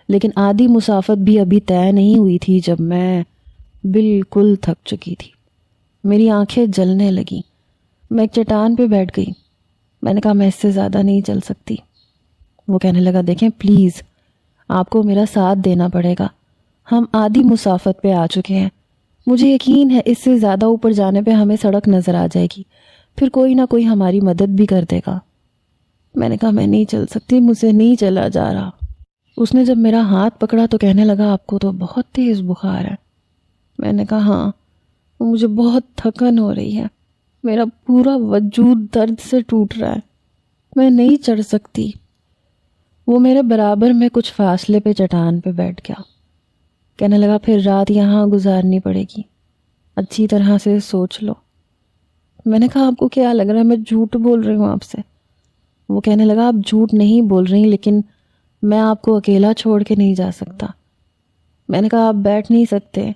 لیکن آدھی مسافت بھی ابھی طے نہیں ہوئی تھی جب میں بالکل تھک چکی تھی۔ میری آنکھیں جلنے لگیں۔ میں ایک چٹان پہ بیٹھ گئی۔ میں نے کہا میں اس سے زیادہ نہیں چل سکتی۔ وہ کہنے لگا دیکھیں پلیز آپ کو میرا ساتھ دینا پڑے گا، ہم آدھی مسافت پہ آ چکے ہیں، مجھے یقین ہے اس سے زیادہ اوپر جانے پہ ہمیں سڑک نظر آ جائے گی، پھر کوئی نہ کوئی ہماری مدد بھی کر دے گا۔ میں نے کہا میں نہیں چل سکتی، مجھ سے نہیں چلا جا رہا۔ اس نے جب میرا ہاتھ پکڑا تو کہنے لگا آپ کو تو بہت تیز بخار ہے۔ میں نے کہا ہاں، مجھے بہت تھکن ہو رہی ہے، میرا پورا وجود درد سے ٹوٹ رہا ہے، میں نہیں چڑھ سکتی۔ وہ میرے برابر میں کچھ فاصلے پہ چٹان پہ بیٹھ گیا۔ کہنے لگا پھر رات یہاں گزارنی پڑے گی، اچھی طرح سے سوچ لو۔ میں نے کہا آپ کو کیا لگ رہا ہے میں جھوٹ بول رہی ہوں آپ سے؟ وہ کہنے لگا آپ جھوٹ نہیں بول رہی، لیکن میں آپ کو اکیلا چھوڑ کے نہیں جا سکتا۔ میں نے کہا آپ بیٹھ نہیں سکتے،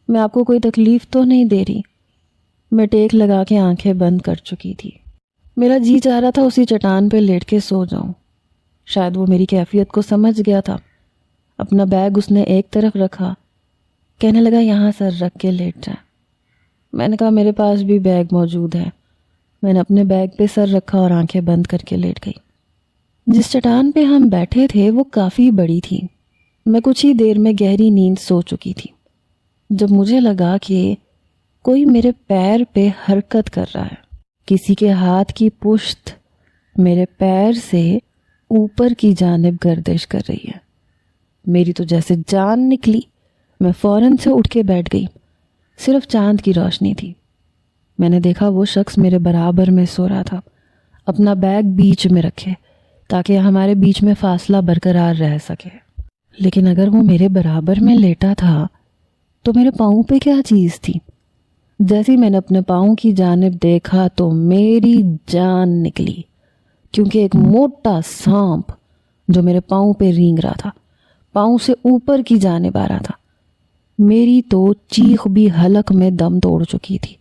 میں آپ کو کوئی تکلیف تو نہیں دے رہی۔ میں ٹیک لگا کے آنکھیں بند کر چکی تھی۔ میرا جی چاہ رہا تھا اسی چٹان پہ لیٹ کے سو جاؤں۔ شاید وہ میری کیفیت کو سمجھ گیا تھا۔ اپنا بیگ اس نے ایک طرف رکھا، کہنے لگا یہاں سر رکھ کے لیٹ جائیں۔ میں نے کہا میرے پاس بھی بیگ موجود ہے۔ میں نے اپنے بیگ پہ سر رکھا اور آنکھیں بند کر کے لیٹ گئی۔ جس چٹان پہ ہم بیٹھے تھے وہ کافی بڑی تھی۔ میں کچھ ہی دیر میں گہری نیند سو چکی تھی جب مجھے لگا کہ کوئی میرے پیر پہ حرکت کر رہا ہے، کسی کے ہاتھ کی پشت میرے پیر سے اوپر کی جانب گردش کر رہی ہے۔ میری تو جیسے جان نکلی۔ میں فوراً سے اٹھ کے بیٹھ گئی۔ صرف چاند کی روشنی تھی۔ میں نے دیکھا وہ شخص میرے برابر میں سو رہا تھا، اپنا بیگ بیچ میں رکھے تاکہ ہمارے بیچ میں فاصلہ برقرار رہ سکے۔ لیکن اگر وہ میرے برابر میں لیٹا تھا تو میرے پاؤں پہ کیا چیز تھی؟ جیسے ہی میں نے اپنے پاؤں کی جانب دیکھا تو میری جان نکلی، کیونکہ ایک موٹا سانپ جو میرے پاؤں پہ رینگ رہا تھا، پاؤں سے اوپر کی جانب آ رہا تھا۔ میری تو چیخ بھی حلق میں دم توڑ چکی تھی۔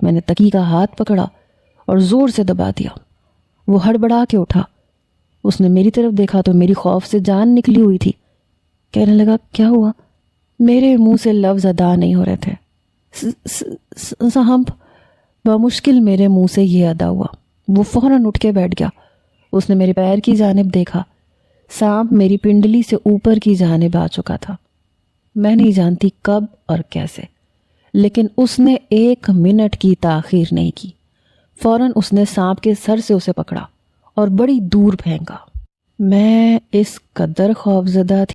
میں نے تکی کا ہاتھ پکڑا اور زور سے دبا دیا۔ وہ ہڑبڑا کے اٹھا۔ اس نے میری طرف دیکھا تو میری خوف سے جان نکلی ہوئی تھی۔ کہنے لگا کیا ہوا؟ میرے منہ سے لفظ ادا نہیں ہو رہے تھے۔ سانپ، بمشکل میرے منہ سے یہ ادا ہوا۔ وہ فوراً اٹھ کے بیٹھ گیا۔ اس نے میرے پیر کی جانب دیکھا۔ سانپ میری پنڈلی سے اوپر کی جانب آ چکا تھا۔ میں نہیں جانتی کب اور کیسے، لیکن اس نے 1 منٹ کی تاخیر نہیں کی۔ فوراً اس نے سانپ کے سر سے اسے پکڑا اور بڑی دور پھینکا۔ میں اس قدر خوفزدہ تھی